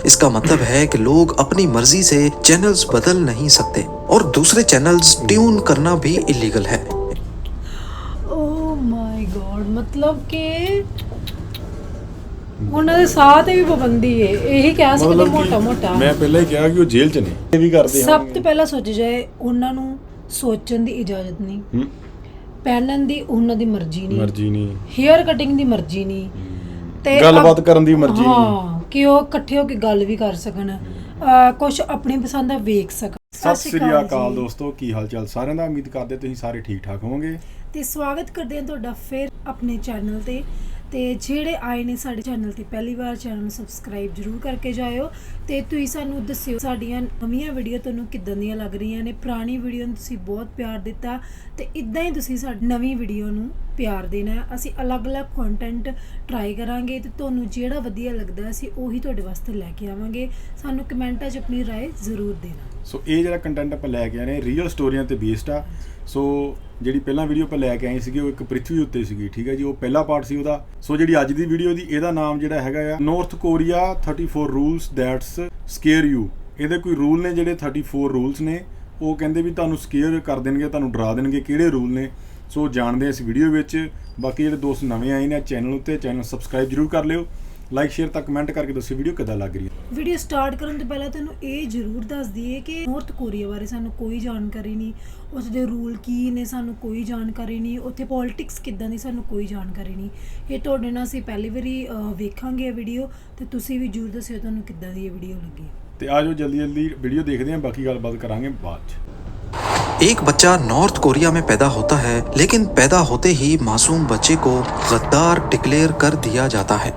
इसका मतलब है कि लोग अपनी मर्जी से चैनल्स बदल नहीं सकते और दूसरे चैनल्स ट्यून करना भी इलीगल है। ओह माय गॉड, मतलब कि ਉਹਨਾਂ ਦੇ ਸਾਹ ਤੇ ਵੀ ਪਾਬੰਦੀ ਹੈ, ਇਹੀ ਕਹਿ ਸਕਦੇ ਮੋਟਾ ਮੈਂ ਪਹਿਲਾਂ ਹੀ ਕਿਹਾ ਕਿ ਉਹ ਜੇਲ੍ਹ 'ਚ ਨੇ, ਇਹ ਵੀ ਕਰਦੇ ਆ। ਸਭ ਤੋਂ ਪਹਿਲਾਂ ਸੋਚ ਜਾਏ, ਉਹਨਾਂ ਨੂੰ ਸੋਚਣ ਦੀ ਇਜਾਜ਼ਤ ਨਹੀਂ, ਪਹਿਨਣ ਦੀ ਉਹਨਾਂ ਦੀ ਮਰਜ਼ੀ ਨਹੀਂ, ਹੇਅਰ ਕਟਿੰਗ ਦੀ ਮਰਜ਼ੀ ਨਹੀਂ, ਤੇ ਗੱਲਬਾਤ ਕਰਨ ਦੀ ਮਰਜ਼ੀ ਨਹੀਂ, ਹਾਂ ਕਿ ਉਹ ਇਕੱਠੇ ਹੋ ਕੇ ਗੱਲ ਵੀ ਕਰ ਸਕਣ, ਕੁਝ ਆਪਣੀ ਪਸੰਦ ਦਾ ਵੇਖ ਸਕਣ। ਸਤਿ ਸ੍ਰੀ ਅਕਾਲ ਦੋਸਤੋ, ਕੀ ਹਾਲ ਚਾਲ ਸਾਰਿਆਂ ਦਾ? ਉਮੀਦ ਕਰਦੇ ਤੁਸੀਂ ਸਾਰੇ ਠੀਕ ਠਾਕ ਹੋਵੋਗੇ ਤੇ ਸਵਾਗਤ ਕਰਦੇ ਹਾਂ ਤੁਹਾਡਾ ਫਿਰ ਆਪਣੇ ਚੈਨਲ ਤੇ ਜਿਹੜੇ ਆਏ ਨੇ ਸਾਡੇ ਚੈਨਲ ਤੇ ਪਹਿਲੀ ਵਾਰ, ਚੈਨਲ ਨੂੰ ਸਬਸਕ੍ਰਾਈਬ ਜ਼ਰੂਰ ਕਰਕੇ ਜਾਇਓ ਤੇ ਤੁਸੀਂ ਸਾਨੂੰ ਦੱਸਿਓ ਸਾਡੀਆਂ ਨਵੀਆਂ ਵੀਡੀਓ ਤੁਹਾਨੂੰ ਕਿੱਦਾਂ ਦੀਆਂ ਲੱਗ ਰਹੀਆਂ ਨੇ। ਪੁਰਾਣੀ ਵੀਡੀਓ ਨੂੰ ਤੁਸੀਂ ਬਹੁਤ ਪਿਆਰ ਦਿੱਤਾ ਤੇ ਇਦਾਂ ਹੀ ਤੁਸੀਂ ਸਾਡੀ ਨਵੀਂ ਵੀਡੀਓ ਨੂੰ ਪਿਆਰ ਦੇਣਾ। ਅਸੀਂ ਅਲੱਗ-ਅਲੱਗ ਕੰਟੈਂਟ ਟਰਾਈ ਕਰਾਂਗੇ ਤੇ ਤੁਹਾਨੂੰ ਜਿਹੜਾ ਵਧੀਆ ਲੱਗਦਾ ਅਸੀਂ ਉਹੀ ਤੁਹਾਡੇ ਵਾਸਤੇ ਲੈ ਕੇ ਆਵਾਂਗੇ। ਸਾਨੂੰ ਕਮੈਂਟਾਂ 'ਚ ਆਪਣੀ ਰਾਏ ਜ਼ਰੂਰ ਦੇਣਾ। ਸੋ ਇਹ ਜਿਹੜਾ ਕੰਟੈਂਟ ਆਪਾਂ ਲੈ ਕੇ ਆ ਰਹੇ ਰੀਅਲ ਸਟੋਰੀਆਂ ਤੇ ਬੇਸਡ ਆ। ਸੋ ਜਿਹੜੀ ਪਹਿਲਾਂ ਵੀਡੀਓ ਆਪਾਂ ਲੈ ਕੇ ਆਏ ਸੀਗੇ ਉਹ ਇੱਕ ਪ੍ਰਿਥਵੀ ਉੱਤੇ ਸੀਗੀ, ਠੀਕ ਹੈ ਜੀ, ਉਹ ਪਹਿਲਾ ਪਾਰਟ ਸੀ ਉਹਦਾ। ਸੋ ਜਿਹੜੀ ਅੱਜ ਦੀ ਵੀਡੀਓ ਦੀ ਇਹਦਾ ਨਾਮ ਜਿਹੜਾ ਹੈਗਾ ਆ north Korea 34 rules that's square you. ਇਹਦੇ ਕੋਈ ਰੂਲ ਨੇ ਜਿਹੜੇ 34 ਰੂਲਸ ਨੇ, ਉਹ ਕਹਿੰਦੇ ਵੀ ਤੁਹਾਨੂੰ ਸਕੇਅਰ ਕਰ ਦੇਣਗੇ, ਤੁਹਾਨੂੰ ਡਰਾ ਦੇਣਗੇ। ਕਿਹੜੇ ਰੂਲ ਨੇ ਸੋ ਜਾਣਦੇ ਇਸ ਵੀਡੀਓ ਵਿੱਚ। ਬਾਕੀ ਜਿਹੜੇ ਦੋਸਤ ਨਵੇਂ ਆਏ ਨੇ ਚੈਨਲ ਉੱਤੇ, ਚੈਨਲ ਸਬਸਕ੍ਰਾਈਬ ਜ਼ਰੂਰ ਕਰ ਲਿਓ, ਲਾਈਕ ਸ਼ੇਅਰ ਤਾਂ ਕਮੈਂਟ ਕਰਕੇ ਦੱਸਿਓ ਵੀਡੀਓ ਕਿੱਦਾਂ ਲੱਗ ਰਹੀ ਹੈ। ਵੀਡੀਓ ਸਟਾਰਟ ਕਰਨ ਤੋਂ ਪਹਿਲਾਂ ਤੁਹਾਨੂੰ ਇਹ ਜ਼ਰੂਰ ਦੱਸ ਦਈਏ ਕਿ ਨਾਰਥ ਕੋਰੀਆ ਬਾਰੇ ਸਾਨੂੰ ਕੋਈ ਜਾਣਕਾਰੀ ਨਹੀਂ, ਉਸ ਦੇ ਰੂਲ ਕੀ ਨੇ ਸਾਨੂੰ ਕੋਈ ਜਾਣਕਾਰੀ ਨਹੀਂ, ਉੱਥੇ ਪੋਲਿਟਿਕਸ ਕਿੱਦਾਂ ਦੀ ਸਾਨੂੰ ਕੋਈ ਜਾਣਕਾਰੀ ਨਹੀਂ। ਇਹ ਤੁਹਾਡੇ ਨਾਲ ਅਸੀਂ ਪਹਿਲੀ ਵਾਰੀ ਵੇਖਾਂਗੇ ਇਹ ਵੀਡੀਓ ਤੇ ਤੁਸੀਂ ਵੀ ਜ਼ਰੂਰ ਦੱਸਿਓ ਤੁਹਾਨੂੰ ਕਿੱਦਾਂ ਦੀ ਇਹ ਵੀਡੀਓ ਲੱਗੀ। ਤੇ ਆਜੋ ਜਲਦੀ ਵੀਡੀਓ ਦੇਖਦੇ ਹਾਂ, ਬਾਕੀ ਗੱਲਬਾਤ ਕਰਾਂਗੇ ਬਾਅਦ 'ਚ। एक बच्चा नॉर्थ कोरिया में पैदा होता है, लेकिन पैदा होते ही मासूम बच्चे को गद्दार डिक्लेयर कर दिया जाता है।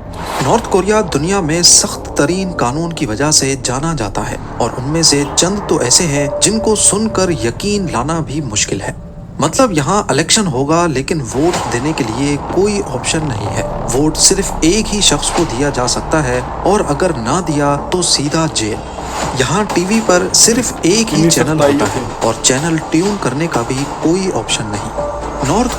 नॉर्थ कोरिया दुनिया में सख्त तरीन कानून की वजह से जाना जाता है और उनमें से चंद तो ऐसे हैं जिनको सुनकर यकीन लाना भी मुश्किल है। मतलब यहाँ इलेक्शन होगा लेकिन वोट देने के लिए कोई ऑप्शन नहीं है। वोट सिर्फ एक ही शख्स को दिया जा सकता है और अगर ना दिया तो सीधा जेल। यहाँ टीवी पर सिर्फ एक ही चैनल होता है और चैनल ट्यून करने का भी कोई ऑप्शन नहीं। नॉर्थ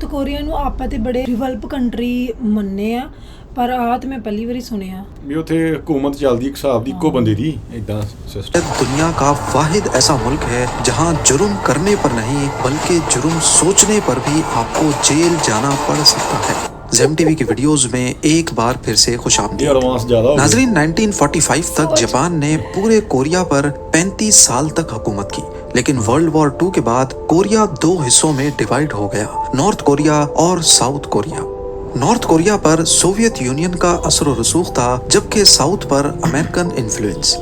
कोरिया ਨੂੰ ਆਪਾਂ ਤੇ ਬੜੇ ਡਿਵੈਲਪ ਕੰਟਰੀ ਮੰਨੇ ਆ, ਪਰ ਆਹ ਤੇ ਮੈਂ ਪਹਿਲੀ ਵਾਰੀ ਸੁਣਿਆ ਵੀ ਉੱਥੇ ਹਕੂਮਤ ਚੱਲਦੀ ਇੱਕ ਹਿਸਾਬ ਦੀ, ਇੱਕੋ ਬੰਦੇ ਦੀ ਇਦਾਂ ਸਿਸਟਮ। दुनिया का वाहिद ऐसा मुल्क है जहाँ जुर्म करने पर नहीं बल्कि जुर्म सोचने पर भी आपको जेल जाना पड़ सकता है। ज़ेम टीवी की वीडियोस में एक बार फिर से खुशामदीद। नाजरीन, 1945 तक जापान ने पूरे कोरिया पर 35 साल तक हुकूमत की, लेकिन वर्ल्ड वॉर 2 के बाद कोरिया दो हिस्सों में डिवाइड हो गया, नॉर्थ कोरिया और साउथ कोरिया। नॉर्थ कोरिया पर सोवियत यूनियन का असर रसूख था, जबकि साउथ पर अमेरिकन इन्फ्लुएंस।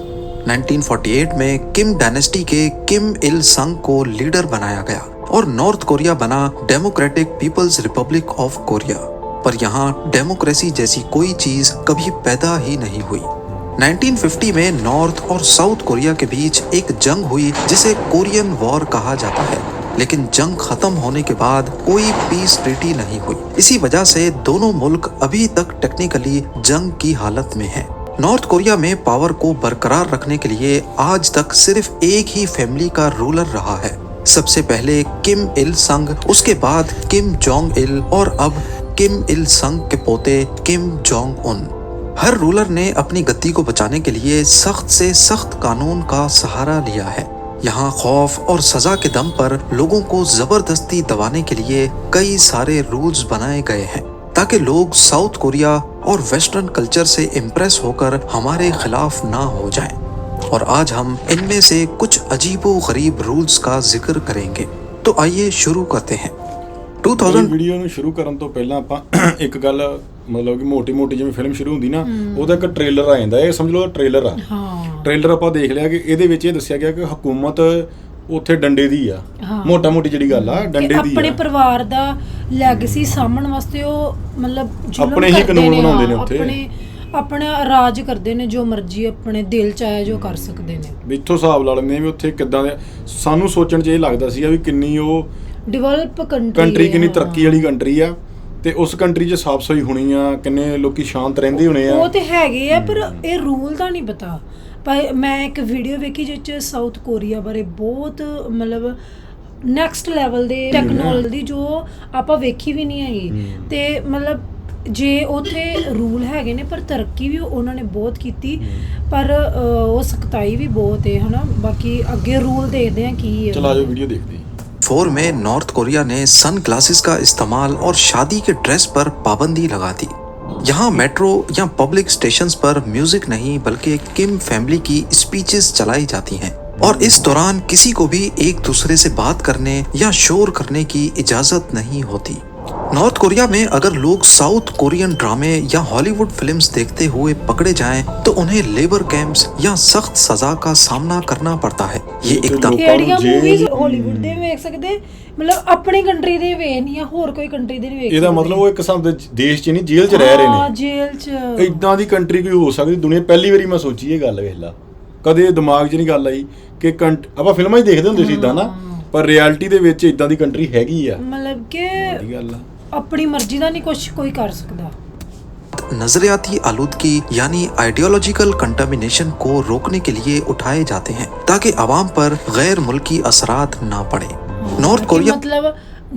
1948 में किम डायनेस्टी के किम इल संग को लीडर बनाया गया और नॉर्थ कोरिया बना Democratic People's Republic of Korea. पर यहाँ डेमोक्रेसी जैसी कोई चीज कभी पैदा ही नहीं हुई। 1950 में नॉर्थ और साउथ कोरिया के बीच एक जंग हुई जिसे कोरियन वॉर कहा जाता है, लेकिन जंग खत्म होने के बाद कोई पीस ट्रीटी नहीं हुई। इसी वजह से दोनों मुल्क अभी तक टेक्निकली जंग की हालत में हैं। नॉर्थ कोरिया में पावर को बरकरार रखने के लिए आज तक सिर्फ एक ही फैमिली का रूलर रहा है। सबसे पहले किम इल संग, उसके बाद किम जोंग इल और अब किम इल संग के पोते किम जोंग उन। हर रूलर ने अपनी गद्दी को बचाने के लिए सख्त से सख्त कानून का सहारा लिया है। यहाँ खौफ और सजा के दम पर लोगों को जबरदस्ती दबाने के लिए कई सारे रूल्स बनाए गए हैं ताकि लोग साउथ कोरिया और वेस्टर्न कल्चर से इम्प्रेस होकर हमारे खिलाफ ना हो जाएं। और आज हम इनमें से कुछ अजीबो गरीब रूल्स का जिक्र करेंगे। तो आइए शुरू करते हैं। 2000 ਵੀਡੀਓ ਨੂੰ ਸ਼ੁਰੂ ਕਰਨ ਤੋਂ ਪਹਿਲਾਂ ਆਪਾਂ ਇੱਕ ਗੱਲ, ਮਤਲਬ ਕਿ ਮੋਟੀ ਜਿਵੇਂ ਫਿਲਮ ਸ਼ੁਰੂ ਹੁੰਦੀ ਨਾ, ਉਹਦਾ ਇੱਕ ਟ੍ਰੇਲਰ ਆ ਜਾਂਦਾ। ਇਹ ਸਮਝ ਲਓ ਟ੍ਰੇਲਰ ਆ। ਟ੍ਰੇਲਰ ਆਪਾਂ ਦੇਖ ਲਿਆ ਕਿ ਇਹਦੇ ਵਿੱਚ ਇਹ ਦੱਸਿਆ ਗਿਆ ਕਿ ਹਕੂਮਤ ਉੱਥੇ ਡੰਡੇ ਦੀ ਆ, ਮੋਟੀ ਜਿਹੜੀ ਗੱਲ ਆ ਡੰਡੇ ਦੀ। ਆਪਣੇ ਪਰਿਵਾਰ ਦਾ ਲੈਗੇਸੀ ਸਾਂਭਣ ਵਾਸਤੇ ਉਹ ਮਤਲਬ ਆਪਣੇ ਹੀ ਕਾਨੂੰਨ ਬਣਾਉਂਦੇ ਨੇ ਉੱਥੇ, ਆਪਣਾ ਰਾਜ ਕਰਦੇ ਨੇ, ਜੋ ਮਰਜ਼ੀ ਆਪਣੇ ਦਿਲ ਚ ਆਇਆ ਜੋ ਕਰ ਸਕਦੇ ਨੇ। ਵੀ ਇੱਥੋਂ ਹਿਸਾਬ ਲਾ ਲੈਂਦੇ ਵੀ ਉੱਥੇ ਕਿੱਦਾਂ ਦੇ। ਸਾਨੂੰ ਸੋਚਣ 'ਚ ਇਹ ਲੱਗਦਾ ਸੀਗਾ ਵੀ ਕਿੰਨੀ ਉਹ ਡਿਵੈਲਪ ਕੰਟਰੀ, ਕਿੰਨੀ ਤਰੱਕੀ ਵਾਲੀ ਕੰਟਰੀ ਆ ਤੇ ਉਸ ਕੰਟਰੀ 'ਚ ਸਾਫ ਸਫਾਈ ਹੋਣੀ ਆ, ਕਿੰਨੇ ਲੋਕੀ ਸ਼ਾਂਤ ਰਹਿੰਦੇ ਹੋਣੇ ਆ। ਉਹ ਤੇ ਹੈਗੇ ਆ, ਪਰ ਇਹ ਰੂਲ ਦਾ ਨਹੀਂ ਪਤਾ। ਪਰ ਮੈਂ ਇੱਕ ਵੀਡੀਓ ਵੇਖੀ ਜਿਸ 'ਚ ਸਾਊਥ ਕੋਰੀਆ ਬਾਰੇ ਬਹੁਤ ਮਤਲਬ ਨੈਕਸਟ ਲੈਵਲ ਦੇ ਟੈਕਨੋਲੋਜੀ ਜੋ ਆਪਾਂ ਵੇਖੀ ਵੀ ਨਹੀਂ ਹੈਗੀ, ਤੇ ਮਤਲਬ ਜੇ ਉੱਥੇ ਰੂਲ ਹੈਗੇ ਨੇ ਪਰ ਤਰੱਕੀ ਵੀ ਉਹਨਾਂ ਨੇ ਬਹੁਤ ਕੀਤੀ, ਪਰ ਉਹ ਸਖਤਾਈ ਵੀ ਬਹੁਤ ਹੈ ਹਨਾ। ਬਾਕੀ ਅੱਗੇ ਰੂਲ ਦੇਖਦੇ ਆ ਕੀ ਹੈ। ਚਲੋ ਆਜੋ ਵੀਡੀਓ देखते हैं। 4 में नॉर्थ कोरिया ने सन ग्लासेस का इस्तेमाल और शादी के ड्रेस पर पाबंदी लगा दी। यहाँ मेट्रो या पब्लिक स्टेशंस पर म्यूजिक नहीं बल्कि किम फैमिली की स्पीचेस चलाई जाती हैं और इस दौरान किसी को भी एक दूसरे से बात करने या शोर करने की इजाजत नहीं होती। नॉर्थ कोरिया में अगर लोग साउथ कोरियन ड्रामे या हॉलीवुड फिल्म्स देखते हुए पकड़े जाएं तो उन्हें लेबर कैंप्स या सख्त सजा का सामना करना पड़ता है। ये एकदम ਕਿਹੜੀਆਂ ਮੂਵੀਜ਼ ਹਾਲੀਵੁੱਡ ਦੇ ਵੇਖ ਸਕਦੇ, ਮਤਲਬ ਆਪਣੀ ਕੰਟਰੀ ਦੇ ਵੇਖ ਨਹੀਂ ਆ, ਹੋਰ ਕੋਈ ਕੰਟਰੀ ਦੇ ਨਹੀਂ ਵੇਖ ਸਕਦੇ। ਇਹਦਾ ਮਤਲਬ ਉਹ ਇੱਕ ਹਿਸਾਬ ਦੇ ਦੇਸ਼ 'ਚ ਨਹੀਂ, ਜੇਲ੍ਹ 'ਚ ਰਹਿ ਰਹੇ ਹਾਂ, ਨੇ। ਜੇਲ੍ਹ 'ਚ ਇਦਾਂ ਦੀ ਕੰਟਰੀ ਕੋਈ ਹੋ ਸਕਦੀ ਦੁਨੀਆ? ਪਹਿਲੀ ਵਾਰੀ ਮੈਂ ਸੋਚੀ ਇਹ ਗੱਲ, ਵੇਖ ਲਾ, ਕਦੇ ਦਿਮਾਗ 'ਚ ਨਹੀਂ ਗੱਲ ਆਈ ਕਿ ਆਪਾਂ ਫਿਲਮਾਂ 'ਚ ਦੇਖਦੇ ਹੁੰਦੇ ਸੀ ਇਦਾਂ ਨਾ, ਪਰ ਰਿਐਲਿਟੀ ਦੇ ਵਿੱਚ ਇਦਾਂ ਦੀ ਕੰਟਰੀ ਹੈਗੀ ਆ। ਮਤਲਬ ਕਿ ਇਹ ਗੱਲ ਆ, अपनी मर्जी का नहीं कुछ कोई कर सकता। नजरियाती आलूदगी यानी आइडियोलॉजिकल कंटामिनेशन को रोकने के लिए उठाए जाते हैं ताकि आवाम पर गैर मुल्की असरात ना पड़े। नॉर्थ कोरिया मतलब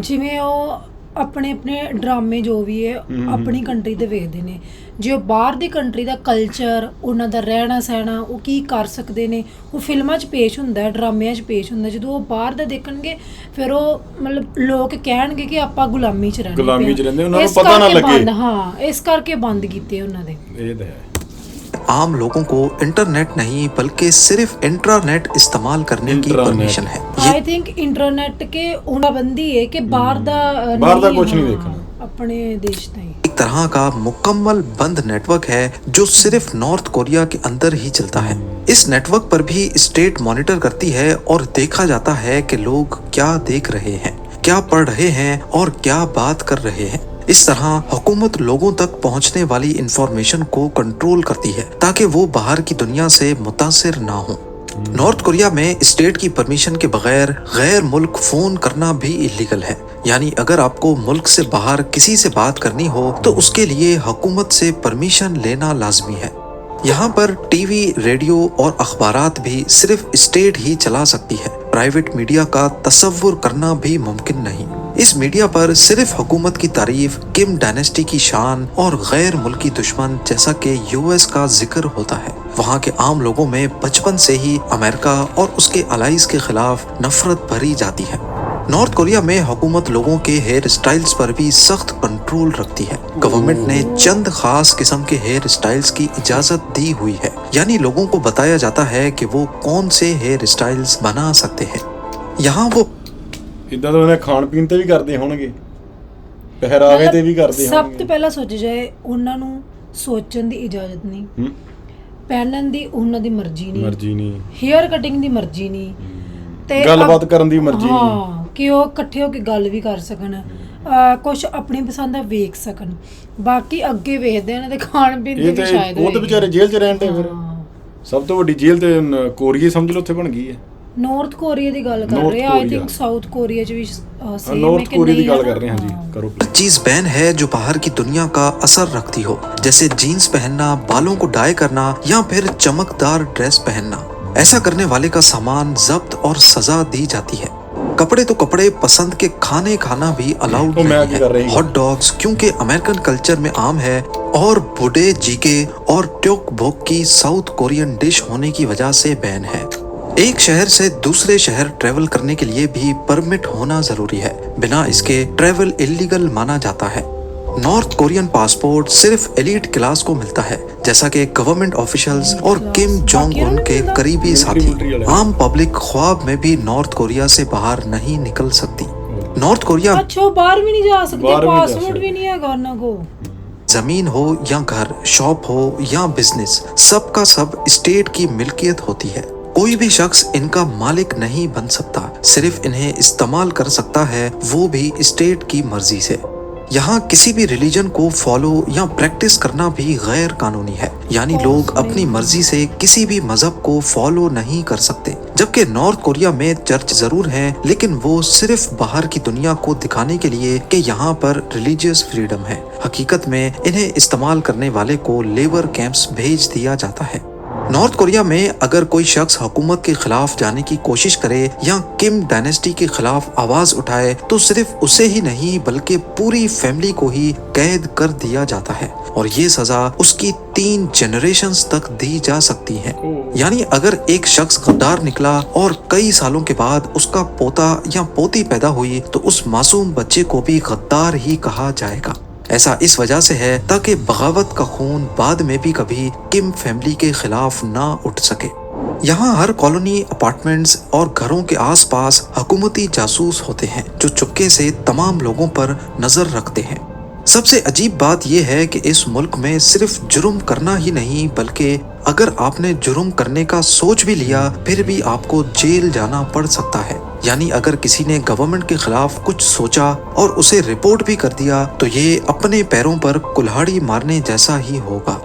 जिवें ਉਹ ਆਪਣੇ ਆਪਣੇ ਡਰਾਮੇ ਜੋ ਵੀ ਹੈ ਆਪਣੀ ਕੰਟਰੀ ਦੇ ਵੇਖਦੇ ਨੇ, ਜੇ ਉਹ ਬਾਹਰ ਦੀ ਕੰਟਰੀ ਦਾ ਕਲਚਰ, ਉਹਨਾਂ ਦਾ ਰਹਿਣਾ ਸਹਿਣਾ, ਉਹ ਕੀ ਕਰ ਸਕਦੇ ਨੇ, ਉਹ ਫਿਲਮਾਂ 'ਚ ਪੇਸ਼ ਹੁੰਦਾ ਹੈ, ਡਰਾਮਿਆਂ 'ਚ ਪੇਸ਼ ਹੁੰਦਾ। ਜਦੋਂ ਉਹ ਬਾਹਰ ਦਾ ਦੇਖਣਗੇ ਫਿਰ ਉਹ ਮਤਲਬ ਲੋਕ ਕਹਿਣਗੇ ਕਿ ਆਪਾਂ ਗੁਲਾਮੀ 'ਚ ਰਹਿੰਦੇ, ਗੁਲਾਮੀ 'ਚ ਰਹਿੰਦੇ, ਉਹਨਾਂ ਨੂੰ ਪਤਾ ਨਾ ਲੱਗੇ। ਹਾਂ, ਇਸ ਕਰਕੇ ਬੰਦ ਕੀਤੇ ਉਹਨਾਂ ਦੇ। ਇਹ ਤਾਂ ਹੈ। आम लोगों को इंटरनेट नहीं बल्कि सिर्फ इंट्रानेट इस्तेमाल करने की परमिशन है। आई थिंक इंटरनेट के पाबंदी है कि बाहर दा कुछ नहीं देखना, अपने देश का ही एक तरह का मुकम्मल बंद नेटवर्क है जो सिर्फ नॉर्थ कोरिया के अंदर ही चलता है। इस नेटवर्क पर भी स्टेट मॉनिटर करती है और देखा जाता है कि लोग क्या देख रहे हैं, क्या पढ़ रहे हैं और क्या बात कर रहे हैं। इस तरह हुकूमत लोगों तक पहुंचने वाली इंफॉर्मेशन को कंट्रोल करती है ताकि वो बाहर की दुनिया से मुतासिर ना हो। नॉर्थ कोरिया में स्टेट की परमिशन के बगैर गैर मुल्क फोन करना भी इलीगल है, यानी अगर आपको मुल्क से बाहर किसी से बात करनी हो तो उसके लिए हुकूमत से परमिशन लेना लाजमी है। यहाँ पर टीवी, रेडियो और अखबारात भी सिर्फ स्टेट ही चला सकती है। प्राइवेट मीडिया का तसव्वुर करना भी मुमकिन नहीं। इस मीडिया पर सिर्फ हुकूमत की तारीफ, किम डायनेस्टी की शान और गैर मुल्की दुश्मन जैसा कि यूएस का जिक्र होता है। वहाँ के आम लोगों में बचपन से ही अमेरिका और उसके अलाइज के खिलाफ नफरत भरी जाती है। नॉर्थ कोरिया में हुकूमत लोगों के हेयर स्टाइल्स पर भी सख्त कंट्रोल रखती है। गवर्नमेंट ने चंद खास किस्म के हेयर स्टाइल्स की इजाजत दी हुई है, यानी लोगों को बताया जाता है कि वो कौन से हेयर स्टाइल्स बना सकते हैं। यहाँ वो ਇਦਾਂ ਤਾਂ ਉਹਨੇ ਖਾਣ ਪੀਣ ਤੇ ਵੀ ਕਰਦੇ ਹੋਣਗੇ, ਪਹਿਰਾਵੇ ਤੇ ਵੀ ਕਰਦੇ ਹੋਣਗੇ। ਸਭ ਤੋਂ ਪਹਿਲਾਂ ਸੋਚ ਜਾਏ, ਉਹਨਾਂ ਨੂੰ ਸੋਚਣ ਦੀ ਇਜਾਜ਼ਤ ਨਹੀਂ, ਪਹਿਨਣ ਦੀ ਉਹਨਾਂ ਦੀ ਮਰਜ਼ੀ ਨਹੀਂ, ਹੇਅਰ ਕਟਿੰਗ ਦੀ ਮਰਜ਼ੀ ਨਹੀਂ, ਤੇ ਗੱਲਬਾਤ ਕਰਨ ਦੀ ਮਰਜ਼ੀ ਨਹੀਂ। ਹਾਂ, ਕਿ ਉਹ ਇਕੱਠੇ ਹੋ ਕੇ ਗੱਲ ਵੀ ਕਰ ਸਕਣ, ਕੁਝ ਆਪਣੀ ਪਸੰਦ ਦਾ ਵੇਖ ਸਕਣ। ਬਾਕੀ ਅੱਗੇ ਵੇਖਦੇ ਇਹਨਾਂ ਦੇ ਖਾਣ ਪੀਣ ਤੇ ਵੀ ਸ਼ਾਇਦ ਉਹ ਤਾਂ ਵਿਚਾਰੇ ਜੇਲ੍ਹ 'ਚ ਰਹਿਣ ਦੇ। ਫਿਰ ਸਭ ਤੋਂ ਵੱਡੀ ਜੇਲ੍ਹ ਤੇ ਕੋਰੀਆ ਸਮਝ ਲਓ ਉੱਥੇ ਬਣ ਗਈ ਹੈ। ਨਾਰਥ ਕੋਰੀਆ ਦੀ ਗੱਲ ਕਰ ਰਹੇ ਆ, आई थिंक साउथ कोरिया च भी सेम है नॉर्थ कि कोरिया नहीं की गल है कर रहे हैं। ना? हाँ जी, करो। चीज बैन है जो बाहर की दुनिया का असर रखती हो, जैसे जीन्स पहनना, बालों को डाई करना या फिर चमकदार ड्रेस पहनना। ऐसा करने वाले का सामान जब्त और सजा दी जाती है। कपड़े तो कपड़े, पसंद के खाने खाना भी अलाउड नहीं है। हॉट डॉग्स क्योंकि अमेरिकन कल्चर में आम है और बुडे जीके और ट्योक बोक की साउथ कोरियन डिश होने की वजह से बैन है। एक शहर से दूसरे शहर ट्रेवल करने के लिए भी परमिट होना जरूरी है, बिना इसके ट्रेवल इलीगल माना जाता है। नॉर्थ कोरियन पासपोर्ट सिर्फ एलीट क्लास को मिलता है, जैसा कि गवर्नमेंट ऑफिशियल्स और किम जोंग उन के करीबी साथी। आम पब्लिक ख्वाब में भी नॉर्थ कोरिया से बाहर नहीं निकल सकती। नॉर्थ कोरिया अच्छा बाहर भी नहीं जा सकते, पासपोर्ट भी नहीं है गाना को। जमीन हो या घर, शॉप हो या बिजनेस, सबका सब स्टेट की मिल्कियत होती है। कोई भी शख्स इनका मालिक नहीं बन सकता, सिर्फ इन्हें इस्तेमाल कर सकता है, वो भी स्टेट की मर्जी से। यहाँ किसी भी रिलीजन को फॉलो या प्रैक्टिस करना भी गैर कानूनी है, यानी लोग अपनी मर्जी से किसी भी मजहब को फॉलो नहीं कर सकते। जबकि नॉर्थ कोरिया में चर्च जरूर हैं, लेकिन वो सिर्फ बाहर की दुनिया को दिखाने के लिए कि यहाँ पर रिलीजियस फ्रीडम है। हकीकत में इन्हें इस्तेमाल करने वाले को लेबर कैंप्स भेज दिया जाता है। नॉर्थ कोरिया में अगर कोई शख्स हुकूमत के खिलाफ जाने की कोशिश करे या किम डायनेस्टी के खिलाफ आवाज उठाए तो सिर्फ उसे ही नहीं बल्कि पूरी फैमिली को ही कैद कर दिया जाता है और ये सजा उसकी 3 जनरेशंस तक दी जा सकती है। यानी अगर एक शख्स गद्दार निकला और कई सालों के बाद उसका पोता या पोती पैदा हुई तो उस मासूम बच्चे को भी गद्दार ही कहा जाएगा। ऐसा इस वजह से है ताकि बगावत का खून बाद में भी कभी किम फैमिली के खिलाफ ना उठ सके। यहाँ हर कॉलोनी, अपार्टमेंट्स और घरों के आसपास हुकूमती जासूस होते हैं जो चुपके से तमाम लोगों पर नजर रखते हैं। सबसे अजीब बात यह है कि इस मुल्क में सिर्फ जुर्म करना ही नहीं बल्कि अगर आपने जुर्म करने का सोच भी लिया फिर भी आपको जेल जाना पड़ सकता है। यानी अगर किसी ने गवर्नमेंट के खिलाफ कुछ सोचा और उसे रिपोर्ट भी कर दिया तो ये अपने पैरों पर कुल्हाड़ी मारने जैसा ही होगा।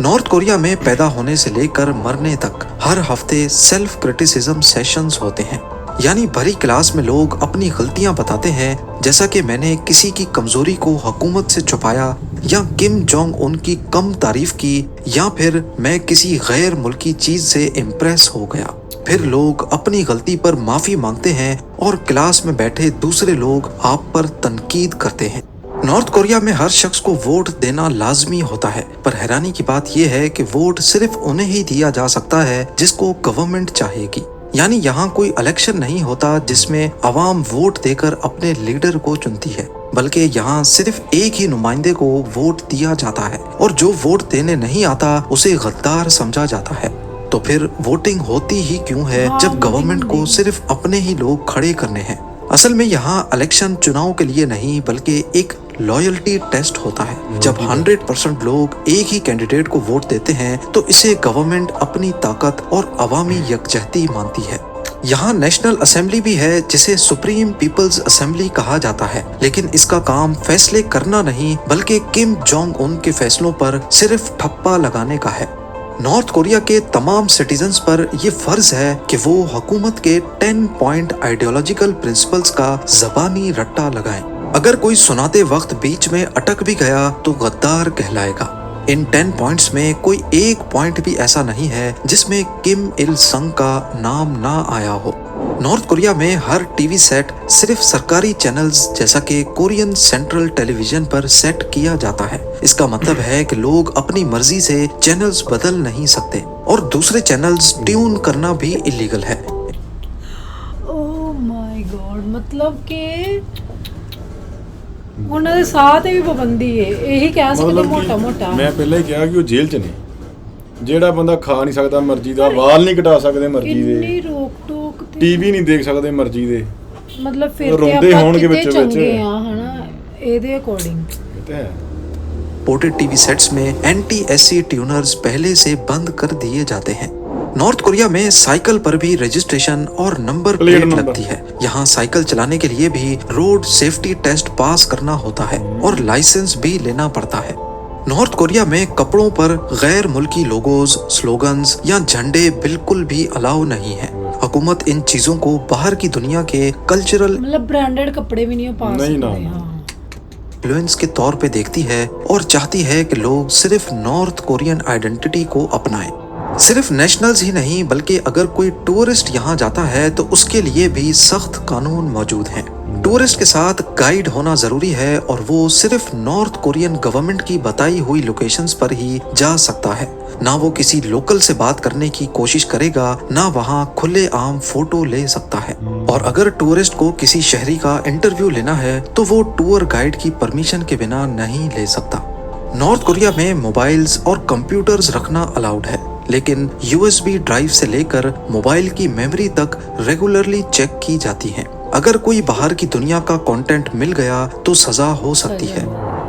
नॉर्थ कोरिया में पैदा होने से लेकर मरने तक हर हफ्ते सेल्फ क्रिटिसिज्म सेशंस होते हैं। यानी भरी क्लास में लोग अपनी गलतियां बताते हैं, जैसा कि मैंने किसी की कमजोरी को हुकूमत से छुपाया या किम जोंग उन की कम तारीफ की या फिर मैं किसी गैर मुल्की चीज से इम्प्रेस हो गया। फिर लोग अपनी गलती पर माफी मांगते हैं और क्लास में बैठे दूसरे लोग आप पर तनकीद करते हैं। नॉर्थ कोरिया में हर शख्स को वोट देना लाजमी होता है, पर हैरानी की बात यह है कि वोट सिर्फ उन्हें ही दिया जा सकता है जिसको गवर्नमेंट चाहेगी। यानी यहाँ कोई इलेक्शन नहीं होता जिसमें अवाम वोट देकर अपने लीडर को चुनती है, बल्कि यहाँ सिर्फ एक ही नुमाइंदे को वोट दिया जाता है और जो वोट देने नहीं आता उसे गद्दार समझा जाता है। तो फिर वोटिंग होती ही क्यों है जब गवर्नमेंट को सिर्फ अपने ही लोग खड़े करने हैं। असल में यहाँ इलेक्शन चुनाव के लिए नहीं बल्कि एक लॉयल्टी टेस्ट होता है। जब 100% लोग एक ही कैंडिडेट को वोट देते हैं तो इसे गवर्नमेंट अपनी ताकत और अवामी यकजहती मानती है। यहाँ नेशनल असेंबली भी है जिसे सुप्रीम पीपल्स असेंबली कहा जाता है, लेकिन इसका काम फैसले करना नहीं बल्कि किम जोंग उन के फैसलों पर सिर्फ ठप्पा लगाने का है। नॉर्थ कोरिया के तमाम सिटीजन्स पर ये फर्ज है कि वो हुकूमत के 10 पॉइंट आइडियोलॉजिकल प्रिंसिपल्स का ज़बानी रट्टा लगाएं। अगर कोई सुनाते वक्त बीच में अटक भी गया तो गद्दार कहलाएगा। इन 10 पॉइंट्स में कोई एक पॉइंट भी ऐसा नहीं है जिसमें किम इल संग का नाम ना आया हो। नॉर्थ कोरिया में हर टीवी सेट सिर्फ सरकारी चैनल्स जैसा कि कोरियन सेंट्रल टेलीविजन पर सेट किया जाता है। इसका मतलब है कि लोग अपनी मर्जी से चैनल्स बदल नहीं सकते और दूसरे चैनल्स ट्यून करना भी इलीगल है। ओह माय गॉड, मतलब कि ਉਹਨਾਂ ਦੇ ਸਾਹ ਤੇ ਵੀ ਪਾਬੰਦੀ ਹੈ, ਇਹੀ ਕਹਿ ਸਕਦੇ ਮੋਟਾ ਮੈਂ ਪਹਿਲਾਂ ਹੀ ਕਿਹਾ ਕਿ ਉਹ ਜੇਲ੍ਹ 'ਚ ਨੇ। ਜਿਹੜਾ ਬੰਦਾ ਖਾ ਨਹੀਂ ਸਕਦਾ ਮਰਜ਼ੀ ਦਾ, ਵਾਲ ਨਹੀਂ ਕਟਾ ਸਕਦੇ ਮਰਜ਼ੀ ਦੇ, ਇੰਨੀ ਰੋਕ ਟੋਕ ਟੀਵੀ ਨਹੀਂ ਦੇਖ ਸਕਦੇ ਮਰਜ਼ੀ ਦੇ, मतलब फिर ਰੋਂਦੇ ਹੋਣਗੇ ਵਿੱਚ चंगे हाँ है ना ਇਹਦੇ अकॉर्डिंग। ਇਹ ਤਾਂ ਹੈ। पोर्टेड टीवी सेट्स में एंटी-एसी ट्यूनर्स पहले से बंद कर दिए जाते हैं। नॉर्थ कोरिया में साइकिल पर भी रजिस्ट्रेशन और नंबर प्लेट लगती है। यहाँ साइकिल चलाने के लिए भी रोड सेफ्टी टेस्ट पास करना होता है और लाइसेंस भी लेना पड़ता है। नॉर्थ कोरिया में कपड़ों पर गैर मुल्की लोगोज, स्लोगन्स या झंडे बिल्कुल भी अलाउ नहीं है। हुकूमत इन चीजों को बाहर की दुनिया के कल्चरल मतलब ब्रांडेड कपड़े भी नहीं पा सकते इन्फ्लुएंस के तौर पे देखती है और चाहती है कि लोग सिर्फ नॉर्थ कोरियन आइडेंटिटी को अपनाएं। सिर्फ नेशनल्स ही नहीं बल्कि अगर कोई टूरिस्ट यहाँ जाता है तो उसके लिए भी सख्त कानून मौजूद हैं। टूरिस्ट के साथ गाइड होना जरूरी है और वो सिर्फ नॉर्थ कोरियन गवर्नमेंट की बताई हुई लोकेशंस पर ही जा सकता है। ना वो किसी लोकल से बात करने की कोशिश करेगा, ना वहाँ खुले आम फोटो ले सकता है। और अगर टूरिस्ट को किसी शहरी का इंटरव्यू लेना है तो वो टूर गाइड की परमिशन के बिना नहीं ले सकता। नॉर्थ कोरिया में मोबाइल्स और कंप्यूटर्स रखना अलाउड है, लेकिन USB ड्राइव से लेकर मोबाइल की मेमोरी तक रेगुलरली चेक की जाती है। अगर कोई बाहर की दुनिया का कंटेंट मिल गया तो सजा हो सकती है।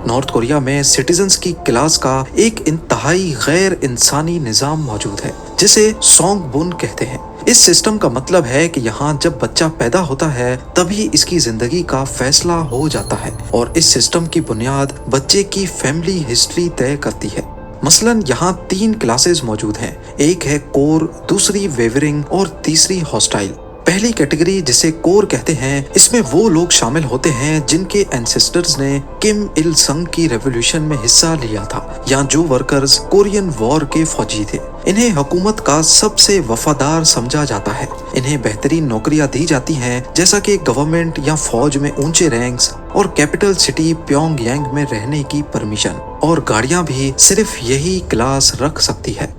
नॉर्थ कोरिया में सिटीजन्स की क्लास का एक इंतहाई गैर इंसानी निज़ाम मौजूद है जिसे सोंगबुन कहते हैं। इस सिस्टम का मतलब है कि यहाँ जब बच्चा पैदा होता है तभी इसकी जिंदगी का फैसला हो जाता है और इस सिस्टम की बुनियाद बच्चे की फैमिली हिस्ट्री तय करती है। मसलन यहाँ 3 क्लासेस मौजूद हैं। एक है कोर, दूसरी वेवरिंग और तीसरी हॉस्टाइल। पहली कैटेगरी जिसे कोर कहते हैं इसमें वो लोग शामिल होते हैं जिनके एंसेस्टर्स ने किम इल संग की रेवोल्यूशन में हिस्सा लिया था या जो वर्कर्स कोरियन वॉर के फौजी थे। इन्हें हुकूमत का सबसे वफादार समझा जाता है। इन्हें बेहतरीन नौकरियां दी जाती हैं, जैसा कि गवर्नमेंट या फौज में ऊंचे रैंक्स और कैपिटल सिटी प्योंगयांग में रहने की परमिशन, और गाड़ियां भी सिर्फ यही क्लास रख सकती है।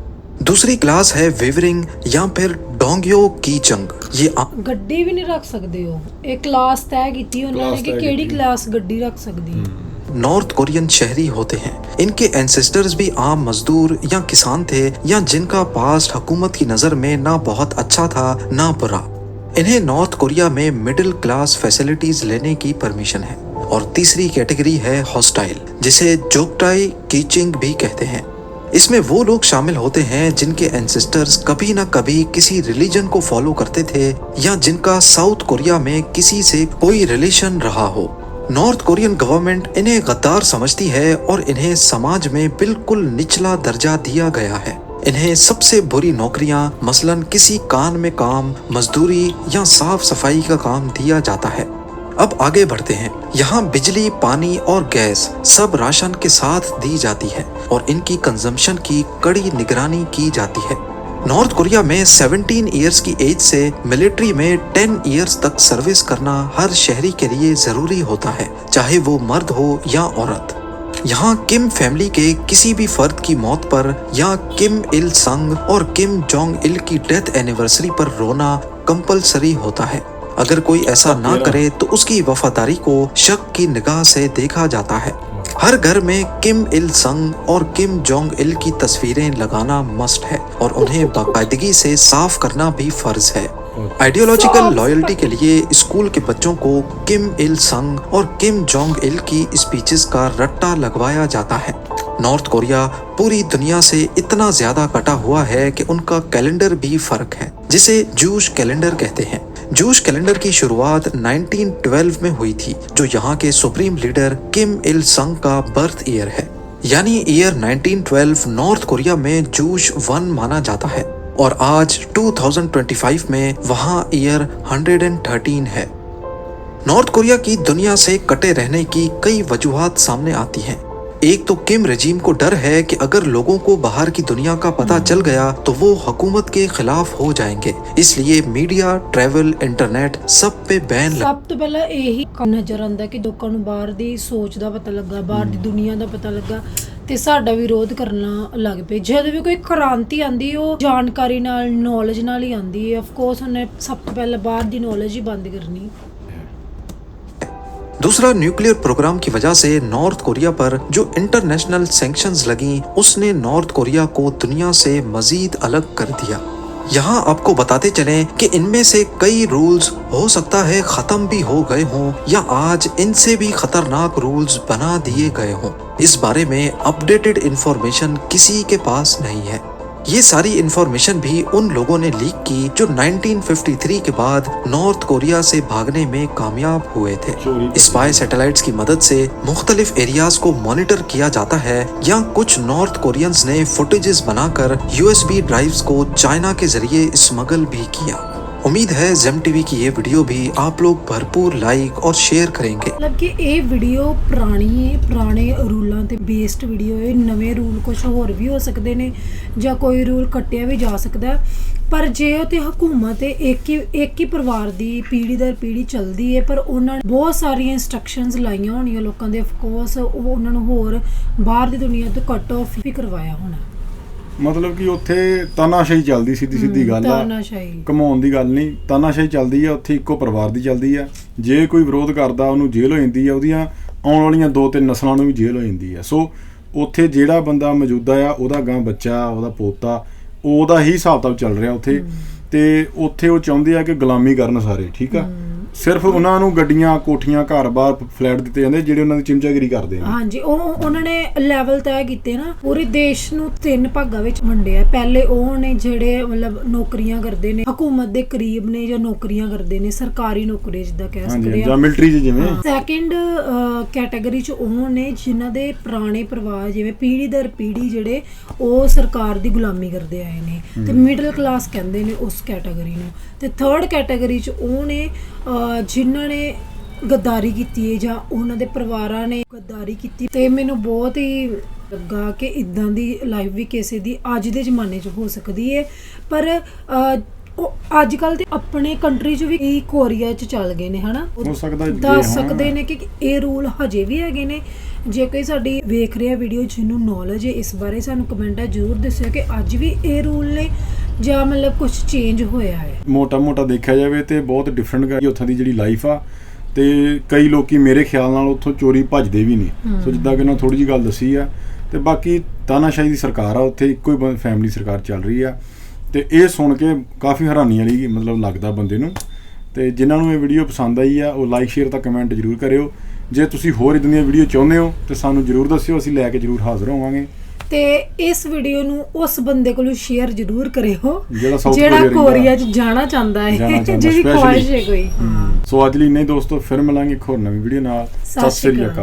दूसरी क्लास है वेवरिंग या फिर डोंगयो कीचंग। ये ਗੱਡੀ ਵੀ ਨਹੀਂ ਰੱਖ ਸਕਦੇ ਹੋ, ਇਹ ਕਲਾਸ ਤੈਅ ਕੀਤੀ ਉਹਨਾਂ ਨੇ ਕਿ ਕਿਹੜੀ ਕਲਾਸ ਗੱਡੀ ਰੱਖ ਸਕਦੀ ਹੈ। नॉर्थ कोरियन शहरी होते हैं। इनके एंसेस्टर्स भी आम मजदूर या किसान थे, या जिनका पास्ट हुकूमत की नज़र में ना बहुत अच्छा था ना बुरा। इन्हें नॉर्थ कोरिया में मिडिल क्लास फैसिलिटीज लेने की परमिशन है। और तीसरी कैटेगरी है हॉस्टाइल, जिसे जोगटाई कीचिंग भी कहते हैं। इसमें वो लोग शामिल होते हैं जिनके एंसेस्टर्स कभी ना कभी किसी रिलीजन को फॉलो करते थे, या जिनका साउथ कोरिया में किसी से कोई रिलेशन रहा हो। नॉर्थ कोरियन गवर्नमेंट इन्हें गद्दार समझती है और इन्हें समाज में बिल्कुल निचला दर्जा दिया गया है। इन्हें सबसे बुरी नौकरियां, मसलन किसी कान में काम, मजदूरी या साफ सफाई का काम दिया जाता है। अब आगे बढ़ते हैं। यहाँ बिजली, पानी और गैस सब राशन के साथ दी जाती है और इनकी कंजम्पशन की कड़ी निगरानी की जाती है। नॉर्थ कोरिया में 17 इयर्स की एज से मिलिट्री में 10 इयर्स तक सर्विस करना हर शहरी के लिए जरूरी होता है, चाहे वो मर्द हो या औरत। यहाँ किम फैमिली के किसी भी फर्द की मौत पर या किम इल संग और किम जोंग इल की डेथ एनिवर्सरी पर रोना कंपलसरी होता है। अगर कोई ऐसा ना करे तो उसकी वफादारी को शक की निगाह से देखा जाता है। हर घर में किम इल संग और किम जोंग इल की तस्वीरें लगाना मस्ट है और उन्हें बाकायदगी से साफ करना भी फर्ज है। आइडियोलॉजिकल लॉयल्टी के लिए स्कूल के बच्चों को किम इल संग और किम जोंग इल की स्पीचेस का रट्टा लगवाया जाता है। नॉर्थ कोरिया पूरी दुनिया से इतना ज्यादा कटा हुआ है कि उनका कैलेंडर भी फर्क है, जिसे जूश कैलेंडर कहते हैं। जूश कैलेंडर की शुरुआत 1912 में हुई थी, जो यहाँ के सुप्रीम लीडर किम इल संग का बर्थ ईयर है। यानी ईयर 1912 नॉर्थ कोरिया में जूश 1 माना जाता है, और आज 2025 में वहाँ ईयर 113 है। नॉर्थ कोरिया की दुनिया से कटे रहने की कई वजूहात सामने आती हैं। एक तो किम रजीम को डर है कि अगर लोगों को बाहर की दुनिया का पता चल गया तो वो हुकूमत के खिलाफ हो जाएंगे, इसलिए मीडिया, ट्रैवल, इंटरनेट सब पे बैन ਸਭ ਤੋਂ ਪਹਿਲਾਂ ਇਹੀ ਨਜ਼ਰ ਆਉਂਦਾ ਕਿ ਲੋਕਾਂ ਨੂੰ ਬਾਹਰ ਦੀ ਸੋਚ ਦਾ ਪਤਾ ਲੱਗਾ, ਬਾਹਰ ਦੀ ਦੁਨੀਆ ਦਾ ਪਤਾ ਲੱਗਾ ਤੇ ਸਾਡਾ ਵਿਰੋਧ ਕਰਨਾ ਲੱਗ ਪਏ। ਜਦੋਂ ਵੀ ਕੋਈ ਕ੍ਰਾਂਤੀ ਆਂਦੀ ਉਹ ਜਾਣਕਾਰੀ ਨਾਲ, ਨੌਲੇਜ ਨਾਲ ਹੀ ਆਂਦੀ ਹੈ। ਆਫ ਕੋਰਸ ਉਹਨੇ ਸਭ ਤੋਂ ਪਹਿਲਾਂ ਬਾਹਰ ਦੀ ਨੌਲੇਜ ਹੀ ਬੰਦ ਕਰਨੀ। दूसरा, न्यूक्लियर प्रोग्राम की वजह से नॉर्थ कोरिया पर जो इंटरनेशनल सैंक्शंस लगी, उसने नॉर्थ कोरिया को दुनिया से मजीद अलग कर दिया। यहाँ आपको बताते चलें कि इनमें से कई रूल्स हो सकता है खत्म भी हो गए हों, या आज इनसे भी खतरनाक रूल्स बना दिए गए हों। इस बारे में अपडेटेड इंफॉर्मेशन किसी के पास नहीं है। ये सारी इंफॉर्मेशन भी उन लोगों ने लीक की जो 1953 के बाद नॉर्थ कोरिया से भागने में कामयाब हुए थे। स्पाई सैटेलाइट्स की मदद से मुख्तलिफ एरियाज को मॉनिटर किया जाता है, या कुछ नॉर्थ कोरियंस ने फुटेजेस बनाकर USB ड्राइव्स को चाइना के जरिए स्मगल भी किया। उम्मीद है ZEM TV की ये वीडियो भी आप लोग भरपूर लाइक और शेयर करेंगे। मतलब कि ਇਹ ਵੀਡੀਓ ਪੁਰਾਣੀ ਹੈ, ਪੁਰਾਣੇ ਰੂਲਾਂ ਤੇ ਬੇਸਡ ਵੀਡੀਓ ਹੈ। ਨਵੇਂ ਰੂਲ ਕੁਝ ਹੋਰ ਵੀ ਹੋ ਸਕਦੇ ਨੇ, ਜਾਂ ਕੋਈ ਰੂਲ ਕੱਟਿਆ ਵੀ ਜਾ ਸਕਦਾ। ਪਰ ਜੇ ਉਹ ਤੇ ਹਕੂਮਤ ਇੱਕ ਹੀ ਪਰਿਵਾਰ ਦੀ ਪੀੜ੍ਹੀ ਦਰ ਪੀੜ੍ਹੀ ਚੱਲਦੀ ਹੈ, ਪਰ ਉਹਨਾਂ ਨੇ ਬਹੁਤ ਸਾਰੀਆਂ ਇੰਸਟਰਕਸ਼ਨਸ ਲਾਈਆਂ ਹੋਣੀਆਂ ਲੋਕਾਂ ਦੇ। ਆਫ ਕੋਰਸ ਉਹ ਉਹਨਾਂ ਨੂੰ ਹੋਰ ਬਾਹਰ ਦੀ ਦੁਨੀਆ ਤੋਂ ਕੱਟ ਆਫ ਵੀ ਕਰਵਾਇਆ ਹੋਣਾ। ਮਤਲਬ ਕਿ ਉੱਥੇ ਤਾਨਾਸ਼ਾਹੀ ਚੱਲਦੀ, ਸਿੱਧੀ ਗੱਲ ਆ, ਕਮਾਉਣ ਦੀ ਗੱਲ ਨਹੀਂ, ਤਾਨਾਸ਼ਾਹੀ ਚੱਲਦੀ ਆ ਉੱਥੇ, ਇੱਕੋ ਪਰਿਵਾਰ ਦੀ ਚੱਲਦੀ ਆ। ਜੇ ਕੋਈ ਵਿਰੋਧ ਕਰਦਾ ਉਹਨੂੰ ਜੇਲ੍ਹ ਹੋ ਜਾਂਦੀ ਆ, ਉਹਦੀਆਂ ਆਉਣ ਵਾਲੀਆਂ 2-3 ਨਸਲਾਂ ਨੂੰ ਵੀ ਜੇਲ੍ਹ ਹੋ ਜਾਂਦੀ ਆ। ਸੋ ਉੱਥੇ ਜਿਹੜਾ ਬੰਦਾ ਮੌਜੂਦਾ ਆ, ਉਹਦਾ ਗਾਂ ਬੱਚਾ, ਉਹਦਾ ਪੋਤਾ, ਉਹਦਾ ਹੀ ਹਿਸਾਬ ਕਿਤਾਬ ਚੱਲ ਰਿਹਾ ਉੱਥੇ। ਤੇ ਉੱਥੇ ਉਹ ਚਾਹੁੰਦੇ ਆ ਕਿ ਗੁਲਾਮੀ ਕਰਨ ਸਾਰੇ, ਠੀਕ ਆ। ਸਿਰਫ ਉਹਨਾਂ ਨੂੰ ਗੱਡੀਆਂ, ਕੋਠੀਆਂ, ਘਰ-ਬਾਰ, ਫਲੈਟ ਦਿੱਤੇ ਜਾਂਦੇ ਜਿਹੜੇ ਉਹਨਾਂ ਦੀ ਚਿਮਚਾਗਿਰੀ ਕਰਦੇ ਆ। ਹਾਂਜੀ, ਉਹਨਾਂ ਨੇ ਲੈਵਲ ਤੈਅ ਕੀਤੇ ਨਾ, ਪੂਰੇ ਦੇਸ਼ ਨੂੰ 3 ਭਾਗਾਂ ਵਿੱਚ ਵੰਡਿਆ। ਪਹਿਲੇ ਉਹ ਨੇ ਜਿਹੜੇ ਮਤਲਬ ਨੌਕਰੀਆਂ ਕਰਦੇ ਨੇ, ਹਕੂਮਤ ਦੇ ਕਰੀਬ ਨੇ, ਜਾਂ ਨੌਕਰੀਆਂ ਕਰਦੇ ਨੇ, ਸਰਕਾਰੀ ਨੌਕਰੀ ਜਿੱਦਾਂ ਕਹਿ ਸਕਦੇ ਆ, ਜਾਂ ਮਿਲਟਰੀ ਚ ਜਿਵੇਂ। ਸੈਕਿੰਡ ਕੈਟਾਗਰੀ ਚ ਉਹ ਨੇ ਜਿਨ੍ਹਾਂ ਦੇ ਪੁਰਾਣੇ ਪਰਿਵਾਰ, ਜਿਵੇਂ ਪੀੜ੍ਹੀ ਦਰ ਪੀੜ੍ਹੀ ਜਿਹੜੇ ਉਹ ਸਰਕਾਰ ਦੀ ਗੁਲਾਮੀ ਕਰਦੇ ਆਏ ਨੇ, ਤੇ ਮਿਡਲ ਕਲਾਸ ਕਹਿੰਦੇ ਨੇ ਉਸ ਕੈਟਾਗਰੀ ਨੂੰ। ਤੇ ਥਰਡ ਕੈਟਾਗਰੀ ਚ ਉਹ ਨੇ ਜਿਨ੍ਹਾਂ ਨੇ ਗੱਦਾਰੀ ਕੀਤੀ ਹੈ ਜਾਂ ਉਹਨਾਂ ਦੇ ਪਰਿਵਾਰਾਂ ਨੇ ਗੱਦਾਰੀ ਕੀਤੀ, ਤੇ ਮੈਨੂੰ ਬਹੁਤ ਹੀ ਲੱਗਾ ਕਿ ਇਦਾਂ ਦੀ ਲਾਈਫ ਵੀ ਕਿਸੇ ਦੀ ਅੱਜ ਦੇ ਜ਼ਮਾਨੇ 'ਚ ਹੋ ਸਕਦੀ ਹੈ। ਪਰ ਉਹ ਅੱਜ ਕੱਲ ਤੇ ਆਪਣੇ ਕੰਟਰੀ 'ਚ ਵੀ ਕੋਰੀਆ 'ਚ ਚੱਲ ਗਏ ਨੇ, ਹਨਾ, ਹੋ ਸਕਦਾ ਦੱਸ ਸਕਦੇ ਨੇ ਕਿ ਇਹ ਰੂਲ ਹਜੇ ਵੀ ਹੈਗੇ ਨੇ। ਜੇ ਕੋਈ ਸਾਡੀ ਵੇਖ ਰਿਹਾ ਵੀਡੀਓ ਜਿਹਨੂੰ ਨੌਲੇਜ ਹੈ ਇਸ ਬਾਰੇ, ਸਾਨੂੰ ਕਮੈਂਟਾਂ ਜ਼ਰੂਰ ਦੱਸਿਓ ਕਿ ਅੱਜ ਵੀ ਇਹ ਰੂਲ ਨੇ ਜਾਂ ਮਤਲਬ ਕੁਝ ਚੇਂਜ ਹੋਇਆ ਹੈ। ਮੋਟਾ ਦੇਖਿਆ ਜਾਵੇ ਤੇ ਬਹੁਤ ਡਿਫਰੈਂਟ ਹੈ ਉੱਥੋਂ ਦੀ ਜਿਹੜੀ ਲਾਈਫ ਆ, ਤੇ ਕਈ ਲੋਕੀ ਮੇਰੇ ਖਿਆਲ ਨਾਲ ਉੱਥੋਂ ਚੋਰੀ ਭੱਜਦੇ ਵੀ ਨਹੀਂ। ਸੋ ਜਿੱਦਾਂ ਕਿ ਉਹਨਾਂ ਥੋੜੀ ਜਿਹੀ ਗੱਲ ਦੱਸੀ ਆ, ਤੇ ਬਾਕੀ ਤਾਨਾਸ਼ਾਹੀ ਦੀ ਸਰਕਾਰ ਆ ਉੱਥੇ, ਇੱਕੋ ਹੀ ਫੈਮਿਲੀ ਸਰਕਾਰ ਚੱਲ ਰਹੀ ਆ, ਤੇ ਇਹ ਸੁਣ ਕੇ ਕਾਫੀ ਹੈਰਾਨੀ ਵਾਲੀ ਮਤਲਬ ਲੱਗਦਾ ਬੰਦੇ ਨੂੰ। ਤੇ ਜਿਨ੍ਹਾਂ ਨੂੰ ਇਹ ਵੀਡੀਓ ਪਸੰਦ ਆਈ ਆ ਉਹ ਲਾਈਕ ਸ਼ੇਅਰ ਤਾਂ ਕਮੈਂਟ ਜ਼ਰੂਰ ਕਰਿਓ। ਜੇ ਤੁਸੀਂ ਹੋਰ ਇਦਾਂ ਦੀਆਂ ਵੀਡੀਓ ਚਾਹੁੰਦੇ ਹੋ ਤੇ ਸਾਨੂੰ ਜ਼ਰੂਰ ਦੱਸਿਓ, ਅਸੀਂ ਲੈ ਕੇ ਜ਼ਰੂਰ ਹਾਜ਼ਰ ਹੋਵਾਂਗੇ। ਤੇ ਇਸ ਵੀਡੀਓ ਨੂੰ ਉਸ ਬੰਦੇ ਕੋਲੋਂ ਸ਼ੇਅਰ ਜ਼ਰੂਰ ਕਰਿਓ ਜਿਹੜਾ ਕੋਰੀਆ 'ਚ ਜਾਣਾ ਚਾਹੁੰਦਾ ਹੈ, ਜਿਹਦੀ ਖੁਆਇਸ਼ ਹੈ ਕੋਈ। ਸੋ ਅੱਜ ਲਈ ਨਹੀਂ ਦੋਸਤੋ, ਫਿਰ ਮਿਲਾਂਗੇ ਇੱਕ ਹੋਰ ਨਵੀਂ ਵੀਡੀਓ ਨਾਲ। ਸਤਿ ਸ੍ਰੀ ਅਕਾਲ।